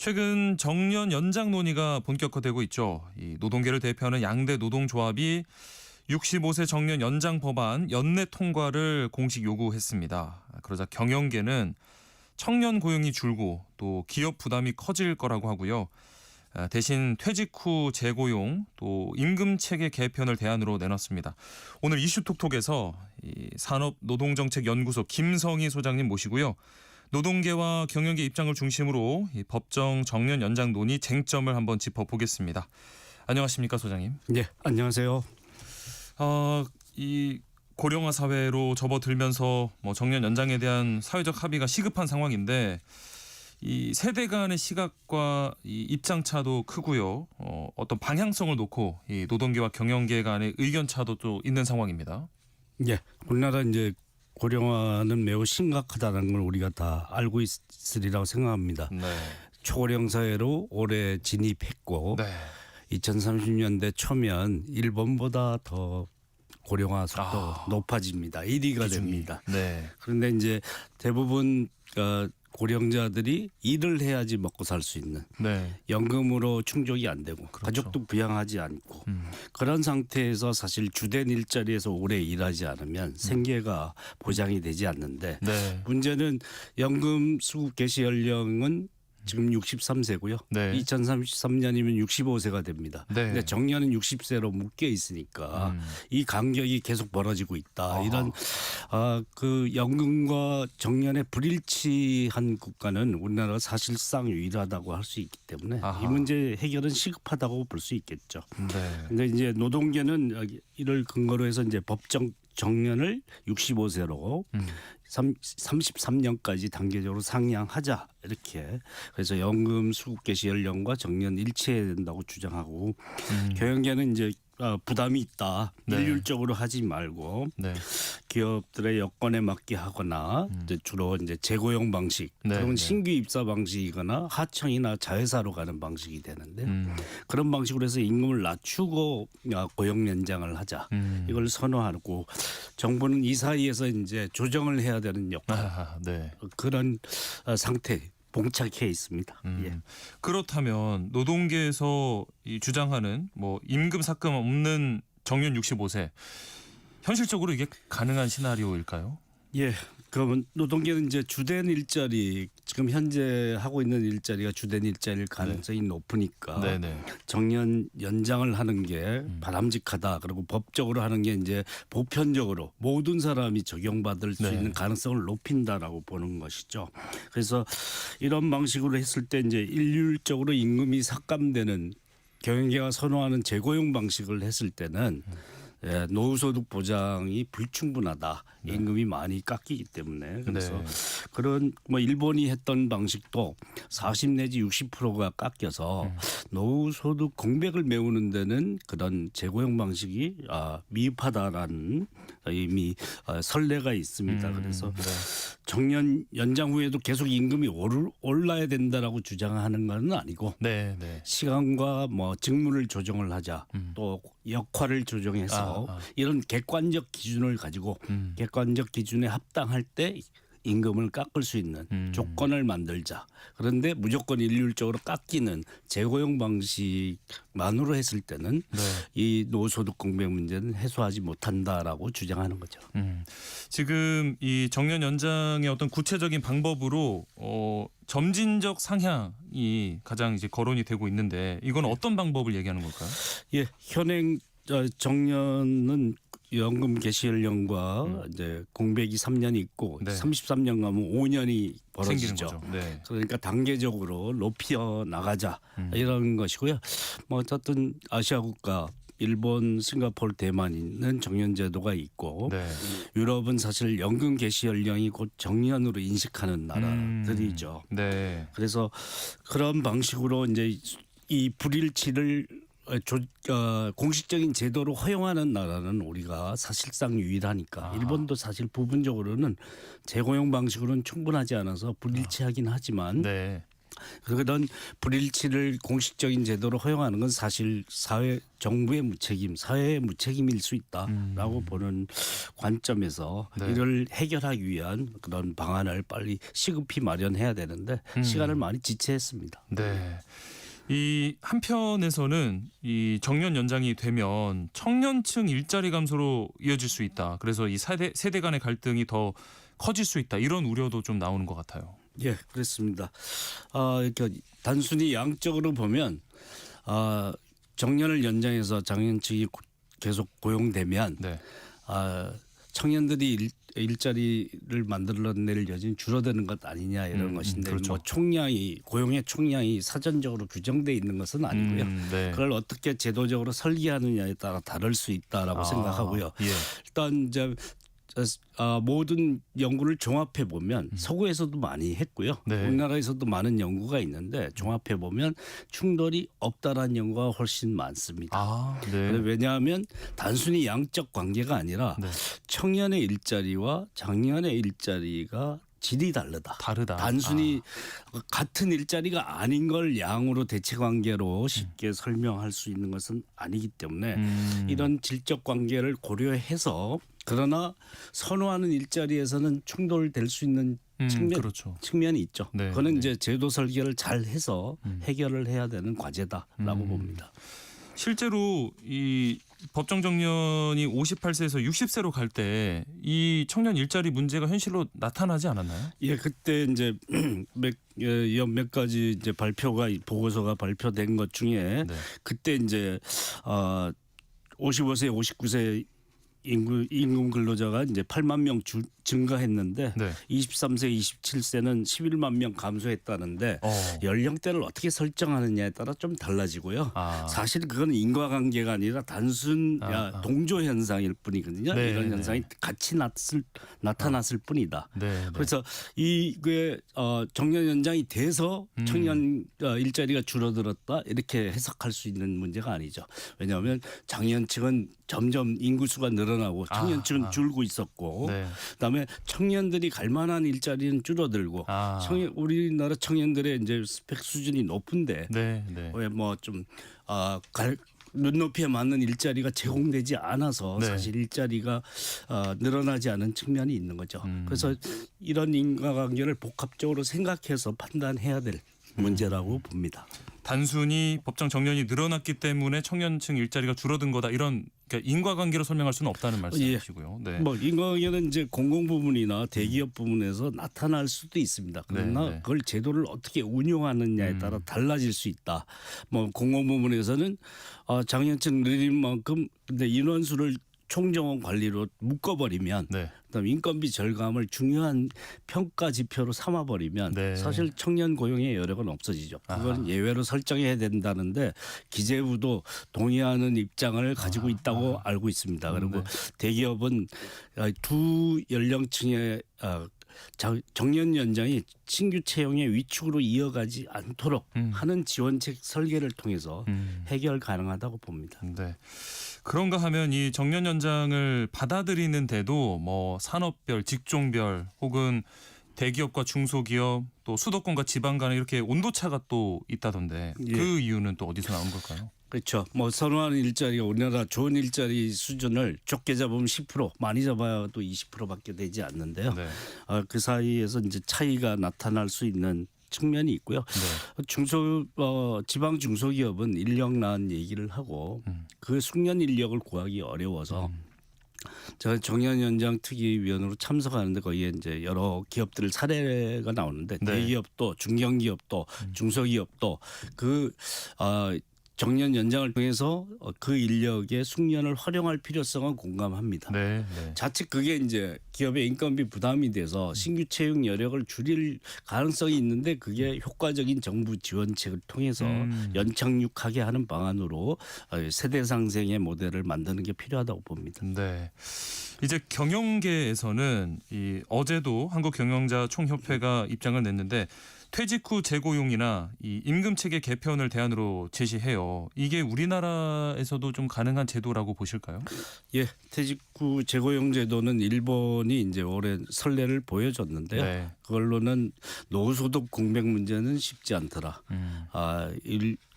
최근 정년 연장 논의가 본격화되고 있죠. 이 노동계를 대표하는 양대 노동조합이 65세 정년 연장 법안 연내 통과를 공식 요구했습니다. 그러자 경영계는 청년 고용이 줄고 또 기업 부담이 커질 거라고 하고요. 대신 퇴직 후 재고용 또 임금 체계 개편을 대안으로 내놨습니다. 오늘 이슈톡톡에서 산업노동정책연구소 김성희 소장님 모시고요. 노동계와 경영계 입장을 중심으로 이 법정 정년 연장 논의 쟁점을 한번 짚어보겠습니다. 안녕하십니까 소장님? 네, 안녕하세요. 이 고령화 사회로 접어들면서 정년 연장에 대한 사회적 합의가 시급한 상황인데 이 세대 간의 시각과 이 입장 차도 크고요. 어떤 방향성을 놓고 이 노동계와 경영계 간의 의견 차도 또 있는 상황입니다. 네, 우리나라 이제 고령화는 매우 심각하다는 걸 우리가 다 알고 있으리라고 생각합니다. 네. 초고령 사회로 올해 진입했고 네. 2030년대 초면 일본보다 더 고령화 속도 높아집니다. 1위가 됩니다. 네. 그런데 이제 대부분 고령자들이 일을 해야지 먹고 살 수 있는 네. 연금으로 충족이 안 되고 그렇죠. 가족도 부양하지 않고 그런 상태에서 사실 주된 일자리에서 오래 일하지 않으면 생계가 보장이 되지 않는데 네. 문제는 연금 수급 개시 연령은 지금 63세고요. 네. 2033년이면 65세가 됩니다. 네. 근데 정년은 60세로 묶여 있으니까 이 간격이 계속 벌어지고 있다. 아하. 이런 그 연금과 정년의 불일치한 국가는 우리나라가 사실상 유일하다고 할 수 있기 때문에 아하. 이 문제 해결은 시급하다고 볼 수 있겠죠. 네. 근데 이제 노동계는 이를 근거로 해서 이제 법정 정년을 65세로 33년까지 단계적으로 상향하자 이렇게 그래서 연금 수급 개시 연령과 정년 일치해야 된다고 주장하고 경영계는 이제 부담이 있다. 네. 일률적으로 하지 말고 네. 기업들의 여건에 맞게 하거나 이제 주로 이제 재고용 방식 네, 그러면 네. 신규 입사 방식이거나 하청이나 자회사로 가는 방식이 되는데 그런 방식으로 해서 임금을 낮추고 고용 연장을 하자 이걸 선호하고 정부는 이 사이에서 이제 조정을 해야 되는 역할 네. 그런 상태 봉착해 있습니다. 예. 그렇다면 노동계에서 이 주장하는 임금 삭감 없는 정년 65세 현실적으로 이게 가능한 시나리오일까요? 예. 그러면 노동계는 이제 주된 일자리 지금 현재 하고 있는 일자리가 주된 일자리일 가능성이 높으니까 네네. 정년 연장을 하는 게 바람직하다. 그리고 법적으로 하는 게 이제 보편적으로 모든 사람이 적용받을 수 네. 있는 가능성을 높인다라고 보는 것이죠. 그래서 이런 방식으로 했을 때 이제 일률적으로 임금이 삭감되는 경영계가 선호하는 재고용 방식을 했을 때는 노후소득 보장이 불충분하다. 임금이 많이 깎이기 때문에 그래서 네. 그런 일본이 했던 방식도 40 내지 60%가 깎여서 노후소득 공백을 메우는 데는 그런 재고용 방식이 미흡하다라는 이미 선례가 있습니다. 그래서 네. 정년 연장 후에도 계속 임금이 올라야 된다라고 주장하는 건 아니고 네. 네. 시간과 직무를 조정을 하자 또 역할을 조정해서 이런 객관적 기준을 가지고 객관적 기준에 합당할 때 임금을 깎을 수 있는 조건을 만들자. 그런데 무조건 일률적으로 깎이는 재고용 방식만으로 했을 때는 이 노소득 공백 문제는 해소하지 못한다라고 주장하는 거죠. 지금 이 정년 연장의 어떤 구체적인 방법으로 점진적 상향이 가장 이제 거론이 되고 있는데 이건 어떤 방법을 얘기하는 걸까요? 예, 현행 정년은 연금 개시 연령과 이제 공백이 3년이 있고 네. 33년 가면 5년이 생기는 벌어지죠. 거죠. 네. 그러니까 단계적으로 높여 나가자 이런 것이고요. 어쨌든 아시아 국가 일본, 싱가포르, 대만은 정년 제도가 있고 네. 유럽은 사실 연금 개시 연령이 곧 정년으로 인식하는 나라들이죠. 네. 그래서 그런 방식으로 이제 이 불일치를 공식적인 제도로 허용하는 나라는 우리가 사실상 유일하니까 일본도 사실 부분적으로는 재고용 방식으로는 충분하지 않아서 불일치하긴 하지만 네. 그런 불일치를 공식적인 제도로 허용하는 건 사실 정부의 무책임, 사회의 무책임일 수 있다라고 보는 관점에서 네. 이를 해결하기 위한 그런 방안을 빨리 시급히 마련해야 되는데 시간을 많이 지체했습니다. 네. 이 한편에서는 이 정년 연장이 되면 청년층 일자리 감소로 이어질 수 있다. 그래서 이 세대 간의 갈등이 더 커질 수 있다. 이런 우려도 좀 나오는 것 같아요. 예, 그렇습니다. 이렇게 단순히 양적으로 보면 정년을 연장해서 장년층이 계속 고용되면 네. 청년들이 일자리를 만들어낼 여지는 줄어드는 것 아니냐 이런 것인데 그렇죠. 뭐 고용의 총량이 사전적으로 규정돼 있는 것은 아니고요. 네. 그걸 어떻게 제도적으로 설계하느냐에 따라 다를 수 있다라고 생각하고요. 예. 일단 이제 모든 연구를 종합해 보면 서구에서도 많이 했고요. 네. 우리나라에서도 많은 연구가 있는데 종합해 보면 충돌이 없다라는 연구가 훨씬 많습니다. 네. 왜냐하면 단순히 양적 관계가 아니라 네. 청년의 일자리와 장년의 일자리가 질이 다르다. 단순히 같은 일자리가 아닌 걸 양으로 대체 관계로 쉽게 설명할 수 있는 것은 아니기 때문에 이런 질적 관계를 고려해서 그러나 선호하는 일자리에서는 충돌될 수 있는 그렇죠. 측면이 있죠. 네, 그거는 네. 이제 제도 설계를 잘 해서 해결을 해야 되는 과제다라고 봅니다. 실제로 이 법정 정년이 58세에서 60세로 갈 때 이 청년 일자리 문제가 현실로 나타나지 않았나요? 예, 그때 이제 몇 가지 이제 보고서가 발표된 것 중에 네. 그때 이제 55세, 59세 임금 근로자가 이제 8만 명 증가했는데 네. 23세, 27세는 11만 명 감소했다는데 연령대를 어떻게 설정하느냐에 따라 좀 달라지고요. 사실 그건 인과관계가 아니라 단순 동조 현상일 뿐이거든요. 네, 이런 네. 현상이 같이 나타났을 뿐이다. 네. 그래서 이게 정년 연장이 돼서 청년 일자리가 줄어들었다 이렇게 해석할 수 있는 문제가 아니죠. 왜냐하면 장년층은 점점 인구수가 늘어나고 청년층은 줄고 있었고 네. 그다음에 청년들이 갈 만한 일자리는 줄어들고 우리나라 청년들의 이제 스펙 수준이 높은데 네. 네. 왜 뭐 좀 눈높이에 맞는 일자리가 제공되지 않아서 네. 사실 일자리가 늘어나지 않은 측면이 있는 거죠. 그래서 이런 인과관계를 복합적으로 생각해서 판단해야 될 문제라고 봅니다. 단순히 법정 정년이 늘어났기 때문에 청년층 일자리가 줄어든 거다 이런 그러니까 인과관계로 설명할 수는 없다는 말씀이시고요. 네. 뭐 인과관계는 이제 공공 부문이나 대기업 부문에서 나타날 수도 있습니다. 그러나 네. 그걸 제도를 어떻게 운용하느냐에 따라 달라질 수 있다. 뭐 공공 부문에서는 장년층 늘린 만큼 근데 인원수를 총정원 관리로 묶어버리면 네. 그다음 인건비 절감을 중요한 평가 지표로 삼아버리면 네. 사실 청년 고용의 여력은 없어지죠. 그건 예외로 설정해야 된다는데 기재부도 동의하는 입장을 가지고 있다고 알고 있습니다. 그리고 대기업은 두 연령층의 정년 연장이 신규 채용의 위축으로 이어가지 않도록 하는 지원책 설계를 통해서 해결 가능하다고 봅니다. 네. 그런가 하면 이 정년 연장을 받아들이는데도 뭐 산업별, 직종별 혹은 대기업과 중소기업 또 수도권과 지방 간에 이렇게 온도차가 또 있다던데 그 이유는 또 어디서 나온 걸까요? 그렇죠. 뭐 선호하는 일자리가 우리나라 좋은 일자리 수준을 좁게 잡으면 10%, 많이 잡아도 20%밖에 되지 않는데요. 네. 그 사이에서 이제 차이가 나타날 수 있는 측면이 있고요. 네. 지방 중소기업은 인력난 얘기를 하고 그 숙련 인력을 구하기 어려워서 제가 정년 연장 특위위원으로 참석하는데 거기에 이제 여러 기업들 사례가 나오는데 네. 대기업도 중견기업도 중소기업도 정년 연장을 통해서 그 인력의 숙련을 활용할 필요성은 공감합니다. 네. 네. 자칫 그게 이제 기업의 인건비 부담이 돼서 신규 채용 여력을 줄일 가능성이 있는데 그게 효과적인 정부 지원책을 통해서 연착륙하게 하는 방안으로 세대 상생의 모델을 만드는 게 필요하다고 봅니다. 네. 이제 경영계에서는 어제도 한국경영자 총협회가 입장을 냈는데 퇴직 후 재고용이나 이 임금 체계 개편을 대안으로 제시해요. 이게 우리나라에서도 좀 가능한 제도라고 보실까요? 예, 퇴직 후 재고용 제도는 일본이 이제 올해 선례를 보여줬는데요. 네. 그걸로는 노후소득 공백 문제는 쉽지 않더라.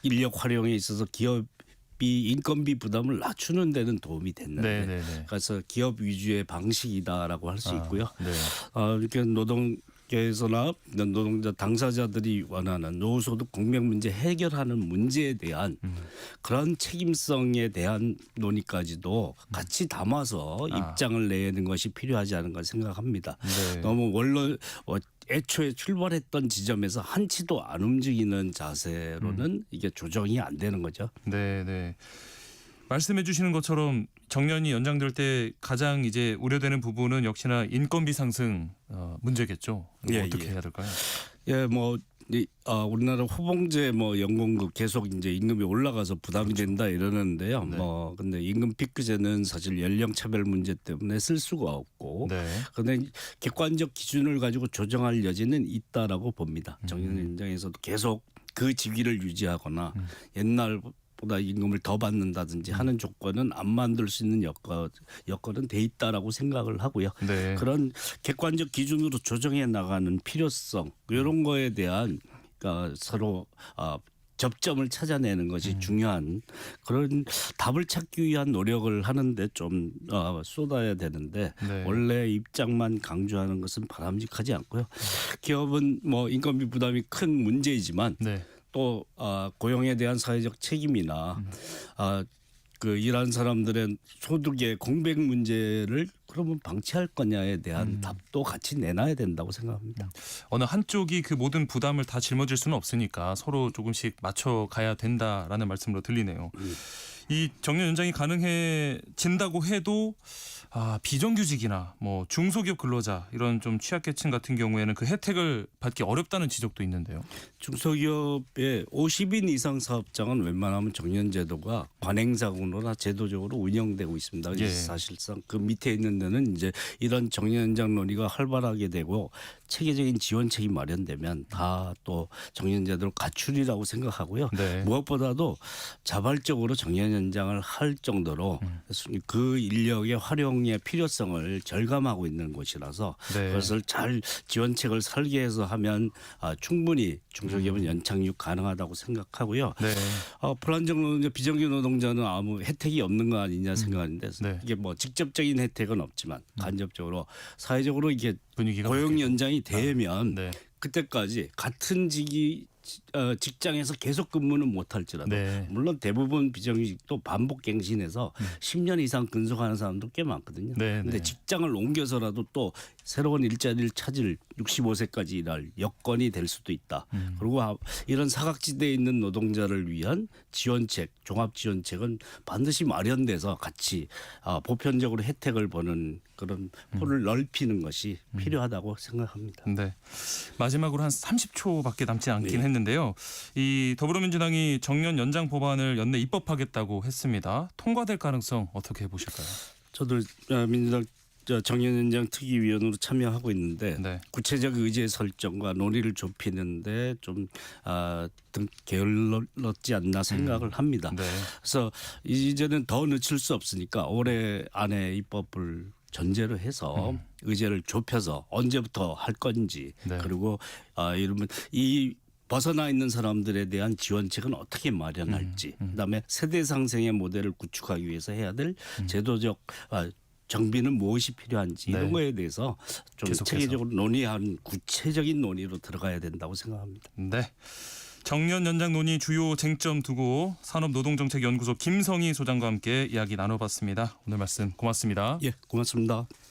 인력 활용에 있어서 기업이 인건비 부담을 낮추는 데는 도움이 됐는데, 네. 그래서 기업 위주의 방식이다라고 할 수 있고요. 네. 이렇게 노동계에서나 노동자 당사자들이 원하는 노후소득 공백 문제 해결하는 문제에 대한 그런 책임성에 대한 논의까지도 같이 담아서 입장을 내는 것이 필요하지 않은가 생각합니다. 네. 너무 원래 애초에 출발했던 지점에서 한치도 안 움직이는 자세로는 이게 조정이 안 되는 거죠. 네. 말씀해 주시는 것처럼 정년이 연장될 때 가장 이제 우려되는 부분은 역시나 인건비 상승 문제겠죠. 어떻게 해야 될까요? 예, 우리나라 호봉제 연공급 계속 이제 임금이 올라가서 부담이 된다 이러는데요. 네. 근데 임금 피크제는 사실 연령 차별 문제 때문에 쓸 수가 없고, 네. 그런데 객관적 기준을 가지고 조정할 여지는 있다라고 봅니다. 정년 연장에서도 계속 그 직위를 유지하거나 옛날보다 임금을 더 받는다든지 하는 조건은 안 만들 수 있는 여건은 돼 있다라고 생각을 하고요. 네. 그런 객관적 기준으로 조정해 나가는 필요성 이런 거에 대한 서로 접점을 찾아내는 것이 중요한 그런 답을 찾기 위한 노력을 하는데 좀 쏟아야 되는데 네. 원래 입장만 강조하는 것은 바람직하지 않고요. 기업은 인건비 부담이 큰 문제이지만 네. 또 고용에 대한 사회적 책임이나 그 일하는 사람들의 소득의 공백 문제를 그러면 방치할 거냐에 대한 답도 같이 내놔야 된다고 생각합니다. 어느 한쪽이 그 모든 부담을 다 짊어질 수는 없으니까 서로 조금씩 맞춰가야 된다라는 말씀으로 들리네요. 이 정년 연장이 가능해진다고 해도 비정규직이나 중소기업 근로자 이런 좀 취약계층 같은 경우에는 그 혜택을 받기 어렵다는 지적도 있는데요. 중소기업의 50인 이상 사업장은 웬만하면 정년제도가 관행상으로나 제도적으로 운영되고 있습니다. 그래서 예. 사실상 그 밑에 있는 데는 이제 이런 정년연장 논의가 활발하게 되고 체계적인 지원책이 마련되면 다 또 정년제도를 갖추리라고 생각하고요. 네. 무엇보다도 자발적으로 정년연장을 할 정도로 그 인력의 활용의 필요성을 절감하고 있는 곳이라서 네. 그것을 잘 지원책을 설계해서 하면 충분히 중소기업은 연착륙 가능하다고 생각하고요. 네. 불안정 노동자, 비정규 노동자는 아무 혜택이 없는 거 아니냐 생각하는데 네. 이게 직접적인 혜택은 없지만 간접적으로 사회적으로 이게 분위기가 고용 연장이 되면 네. 그때까지 같은 직장에서 계속 근무는 못할지라도 네. 물론 대부분 비정규직도 반복갱신해서 10년 이상 근속하는 사람도 꽤 많거든요. 네, 근데 네. 직장을 옮겨서라도 또 새로운 일자리를 찾을 65세까지 일할 여건이 될 수도 있다. 그리고 이런 사각지대에 있는 노동자를 위한 지원책, 종합지원책은 반드시 마련돼서 같이 보편적으로 혜택을 보는 그런 포를 넓히는 것이 필요하다고 생각합니다. 네. 마지막으로 한 30초밖에 남지 않긴 네. 했는데요. 이 더불어민주당이 정년 연장 법안을 연내 입법하겠다고 했습니다. 통과될 가능성 어떻게 보실까요? 저도 민주당 정년연장 특위위원으로 참여하고 있는데 네. 구체적 의제 설정과 논의를 좁히는데 좀 게을렀지 않나 생각을 합니다. 네. 그래서 이제는 더 늦출 수 없으니까 올해 안에 입법을 전제로 해서 의제를 좁혀서 언제부터 할 건지 네. 그리고 이러면 이 벗어나 있는 사람들에 대한 지원책은 어떻게 마련할지 그다음에 세대 상생의 모델을 구축하기 위해서 해야 될 제도적 정비는 무엇이 필요한지 네. 이런 거에 대해서 좀 계속해서. 체계적으로 논의한 구체적인 논의로 들어가야 된다고 생각합니다. 네. 정년 연장 논의 주요 쟁점 두고 산업노동정책연구소 김성희 소장과 함께 이야기 나눠봤습니다. 오늘 말씀 고맙습니다. 예, 고맙습니다.